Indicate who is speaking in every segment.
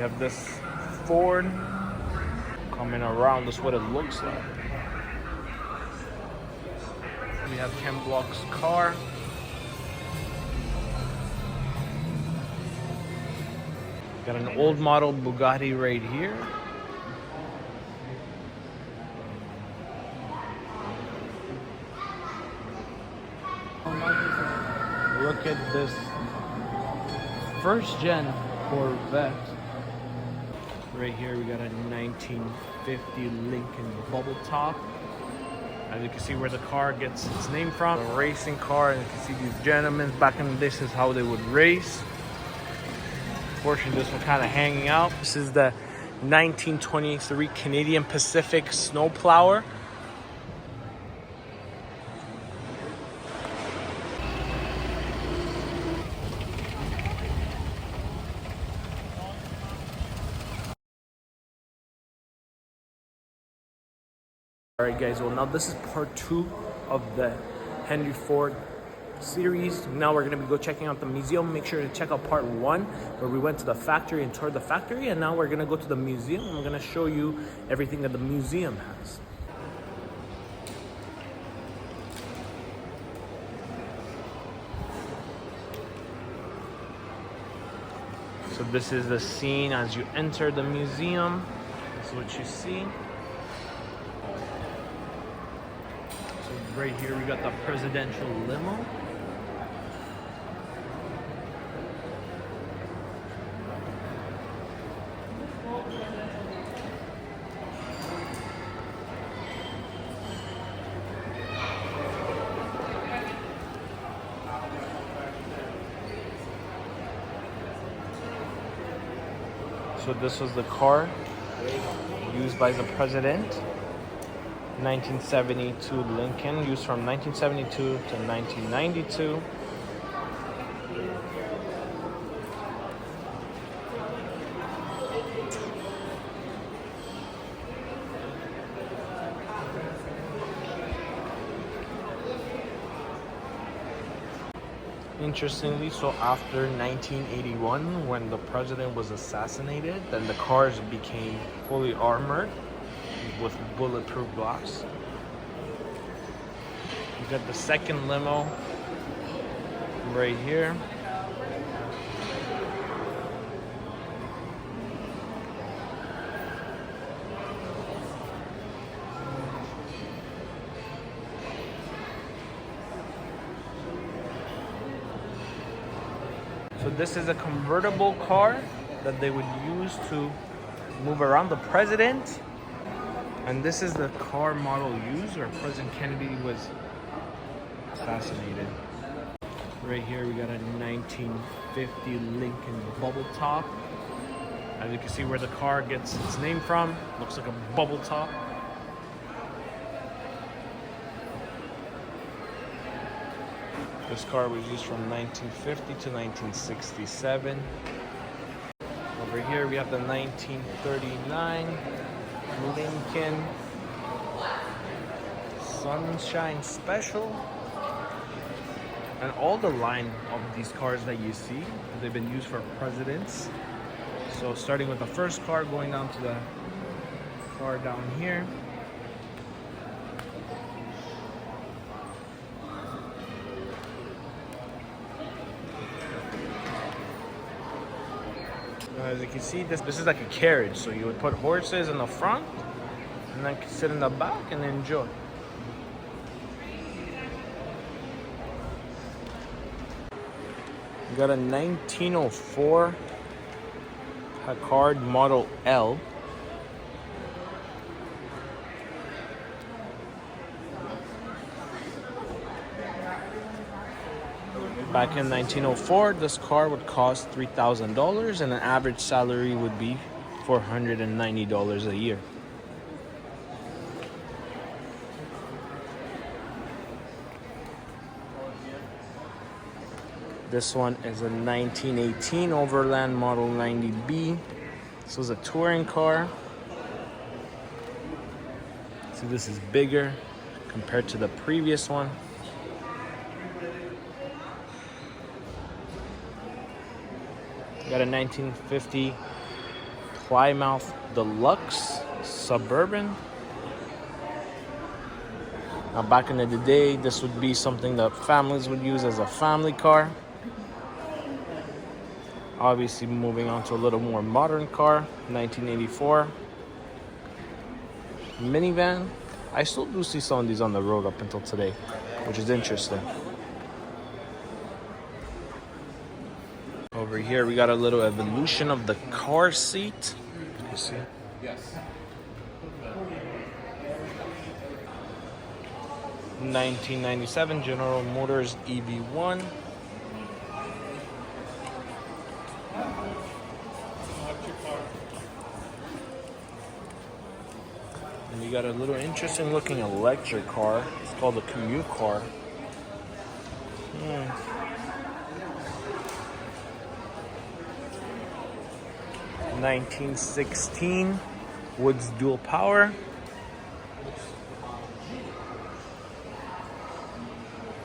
Speaker 1: We have this Ford coming around. This is what it looks like. We have Ken Block's car. Got an old model Bugatti right here. Look at this first gen Corvette. Right here we got a 1950 Lincoln bubble top. As you can see where the car gets its name from, a racing car, and you can see these gentlemen back in the day. This is how they would race. Unfortunately, this one kind of hanging out. This is the 1923 Canadian Pacific snowplower. Alright guys, well now this is part 2 of the Henry Ford series. Now we're going to go checking out the museum. Make sure to check out part 1 where we went to the factory and toured the factory, and now we're going to go to the museum and we're going to show you everything that the museum has. So this is the scene as you enter the museum. This is what you see. Right here we got the presidential limo. So this was the car used by the president. 1972 Lincoln, used from 1972 to 1992. Interestingly, so after 1981, when the president was assassinated, then the cars became fully armored with bulletproof glass. You got the second limo right here. So this is a convertible car that they would use to move around the president. And this is the car model used where President Kennedy was assassinated. Right here we got a 1950 Lincoln bubble top. As you can see where the car gets its name from, looks like a bubble top. This car was used from 1950 to 1967. Over here we have the 1939 Lincoln Sunshine Special. And all the line of these cars that you see, they've been used for presidents. So starting with the first car, going down to the car down here. As you can see, this is like a carriage. So you would put horses in the front and then sit in the back and enjoy. We got a 1904 Packard Model L. Back in 1904, this car would cost $3,000 and an average salary would be $490 a year. This one is a 1918 Overland Model 90B. This was a touring car. See, this is bigger compared to the previous one. Got a 1950 Plymouth Deluxe Suburban. Now, back in the day, this would be something that families would use as a family car. Obviously, moving on to a little more modern car, 1984. Minivan. I still do see some of these on the road up until today, which is interesting. Over here, we got a little evolution of the car seat. You see?
Speaker 2: Yes.
Speaker 1: 1997 General Motors EV1. And you got a little interesting looking electric car. It's called a commute car. 1916 Woods dual power. It's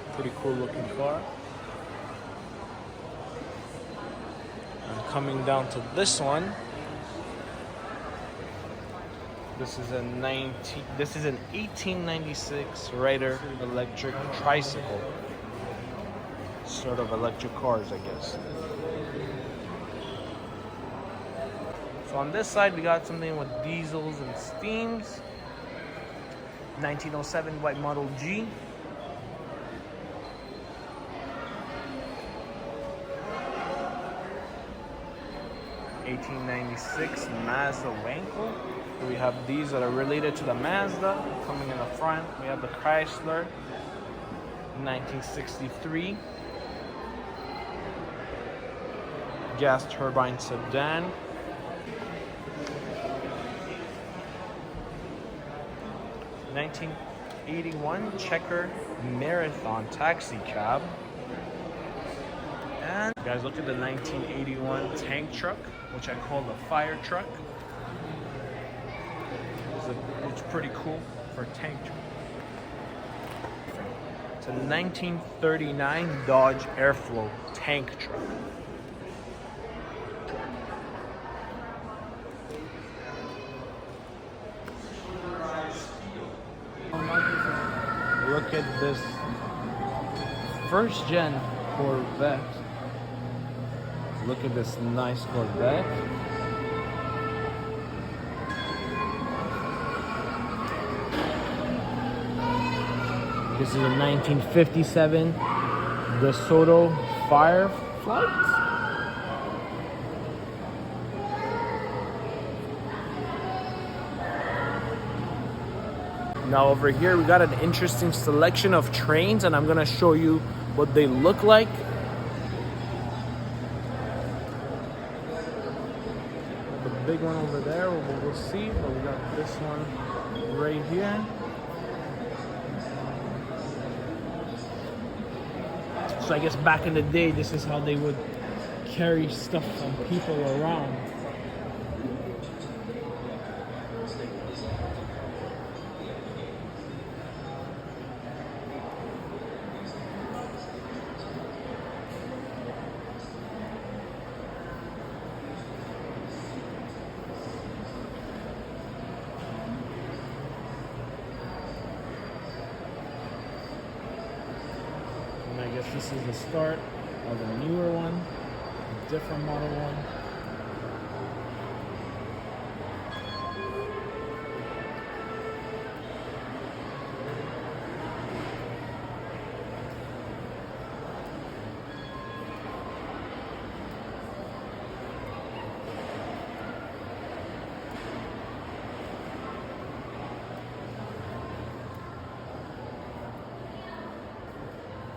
Speaker 1: a pretty cool looking car. And coming down to this one. This is an 1896 Ryder electric tricycle. Sort of electric cars, I guess. So on this side, we got something with diesels and steams. 1907 white Model G. (1896) Mazda Wankel. So we have these that are related to the Mazda coming in the front. We have the Chrysler 1963 gas turbine sedan. 1981 Checker Marathon taxi cab. And guys, look at the 1981 tank truck, which I call the fire truck. It's pretty cool for a tank truck. It's a 1939 Dodge Airflow tank truck. Look at this first gen Corvette. Look at this nice Corvette. This is a 1957 DeSoto Fireflight. Now over here we got an interesting selection of trains, and I'm gonna show you what they look like. The big one over there, we'll see, but we got this one right here. So I guess back in the day, this is how they would carry stuff from people around. I guess this is the start of a newer one, a different model one.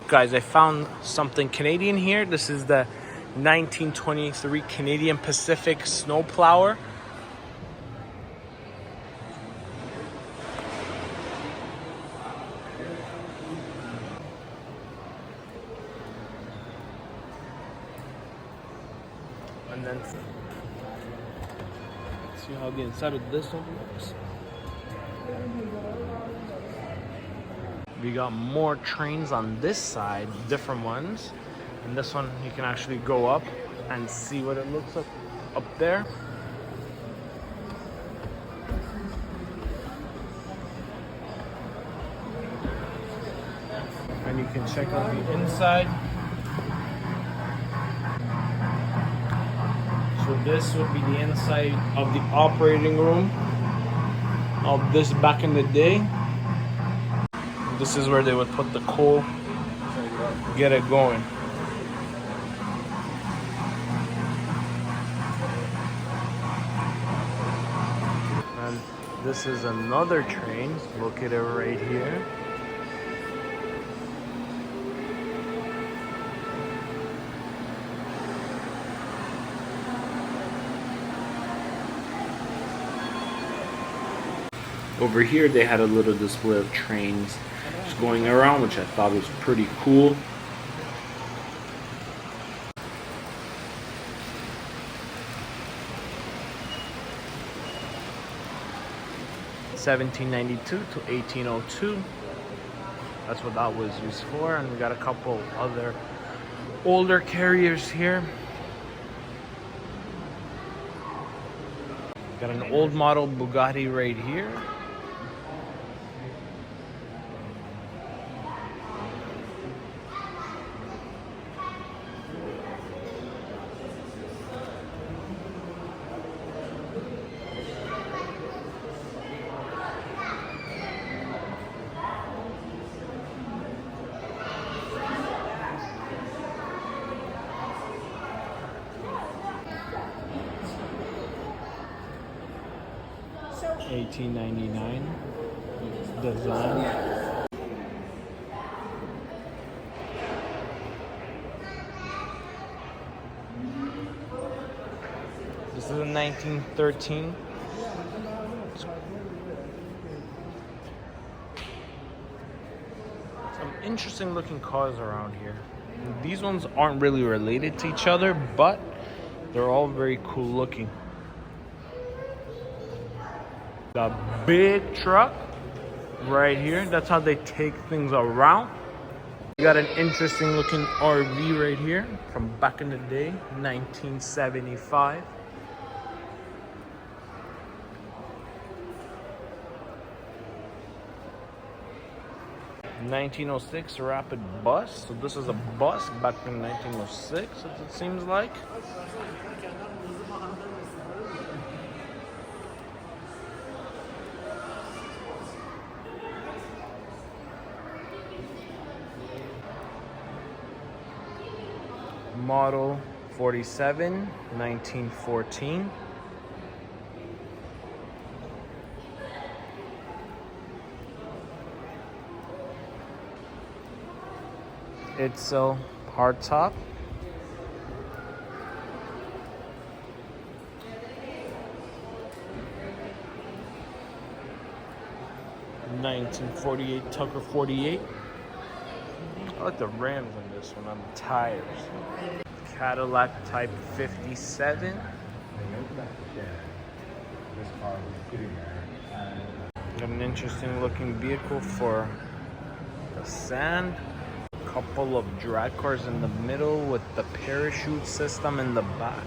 Speaker 1: Guys, I found something Canadian here. This is the 1923 Canadian Pacific snowplower. And then see how the inside of this one looks. We got more trains on this side, different ones. And this one, you can actually go up and see what it looks like up there. can check out the inside. So this would be the inside of the operating room of this back in the day. This is where they would put the coal, get it going. And this is another train located right here. Over here they had a little display of trains just going around, which I thought was pretty cool. (1792 to 1802). That's what that was used for. And we got a couple other older carriers here. Got an old model Bugatti right here. $18.99 design. This is a 1913. Some interesting looking cars around here. These ones aren't really related to each other, but they're all very cool looking. The big truck right here, that's how they take things around. We got an interesting looking RV right here from back in the day, 1975. (1906) rapid bus. So this is a bus back in 1906, as it seems like. Model 47, 1914. It's a hardtop. (1948) Tucker 48. I like the rims on this one, on the tires. Cadillac Type 57. Got an interesting looking vehicle for the sand. Couple of drag cars in the middle with the parachute system in the back.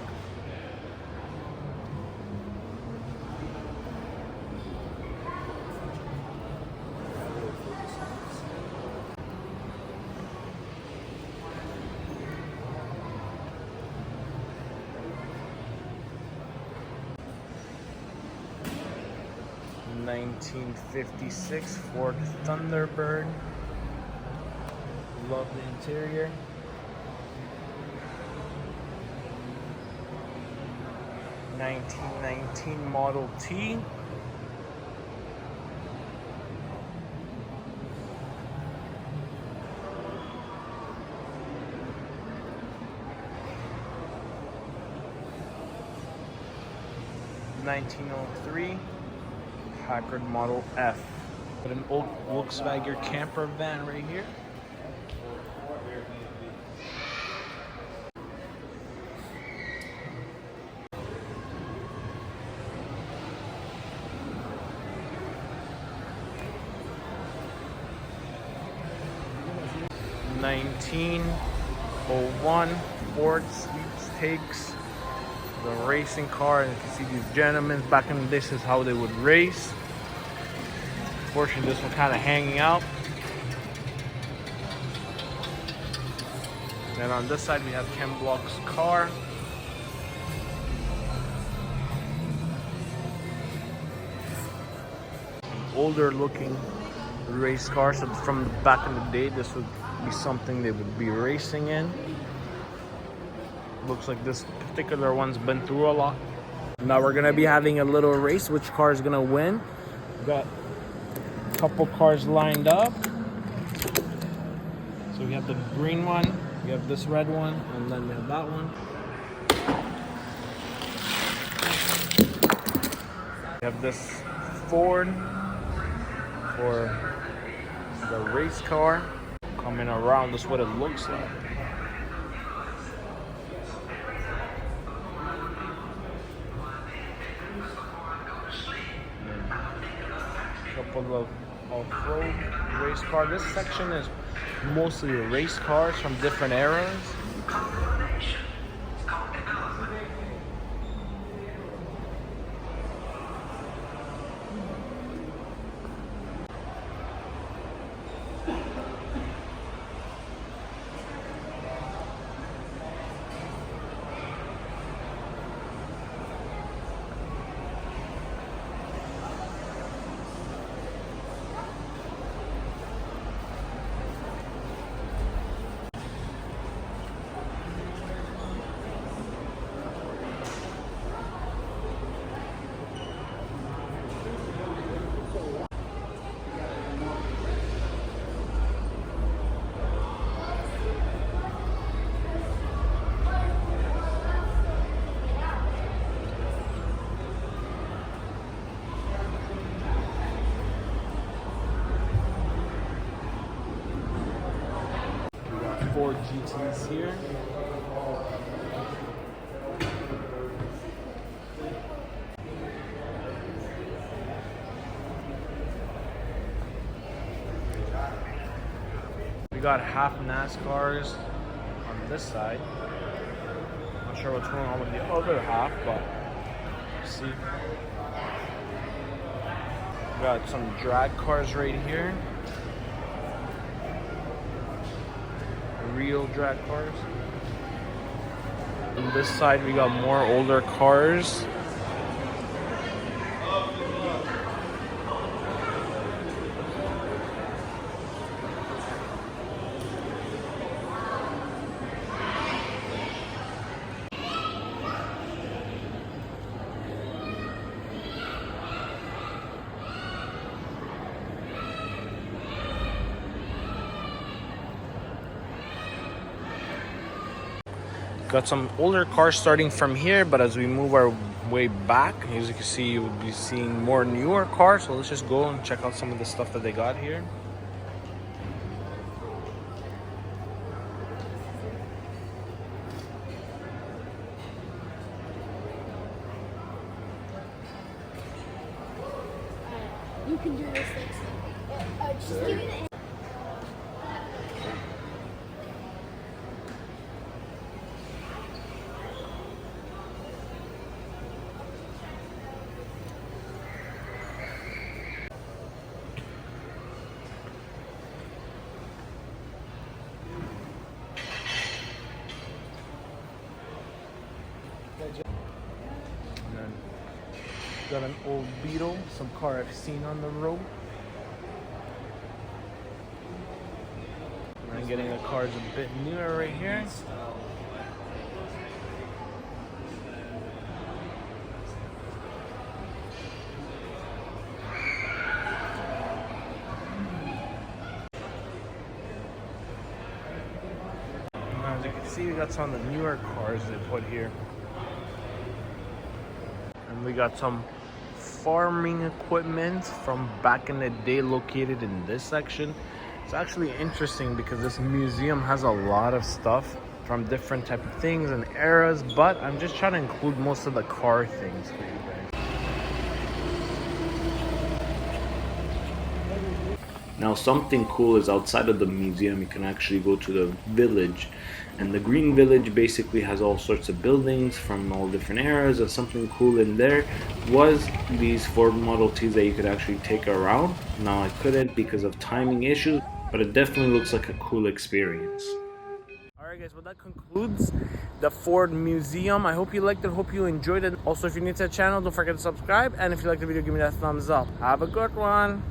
Speaker 1: (1956) Ford Thunderbird. Love the interior. (1919) Model T. (1903) Packard Model F. Got an old Volkswagen camper van right here. (1901) Ford Sweepstakes. The racing car, and you can see these gentlemen back in the day. This is how they would race. Unfortunately, this one kind of hanging out. And on this side we have Ken Block's car. Older looking race car, so from back in the day this would be something they would be racing in. Looks like this particular one's been through a lot. Now we're gonna be having a little race. Which car is gonna win? Got a couple cars lined up. So we have the green one, we have this red one, and then we have that one. We have this Ford for the race car coming around. This is what it looks like. Couple of off-road race car. This section is mostly race cars from different eras. Ford GTs here. We got half NASCARs on this side. Not sure what's going on with the other half, but see. We got some drag cars right here. Real drag cars. On this side we got more older cars. Got some older cars starting from here, but as we move our way back, as you can see, you will be seeing more newer cars. So let's just go and check out some of the stuff that they got here.
Speaker 2: You can do this. Just give me the.
Speaker 1: And then got an old Beetle, some car I've seen on the road. And then getting the cars a bit newer right here. As you can see, we got some of the newer cars they put here. And we got some farming equipment from back in the day located in this section. It's actually interesting because this museum has a lot of stuff from different type of things and eras, but I'm just trying to include most of the car things for you guys. Now something cool is outside of the museum, you can actually go to the village. And the Green Village basically has all sorts of buildings from all different eras, and something cool in there was these Ford Model Ts that you could actually take around. Now I couldn't because of timing issues, but it definitely looks like a cool experience. Alright Alright guys, well that concludes the Ford Museum. I hope you liked it, hope you enjoyed it. Also, if you're new to the channel, don't forget to subscribe, and if you like the video, give me that thumbs up. Have a good one.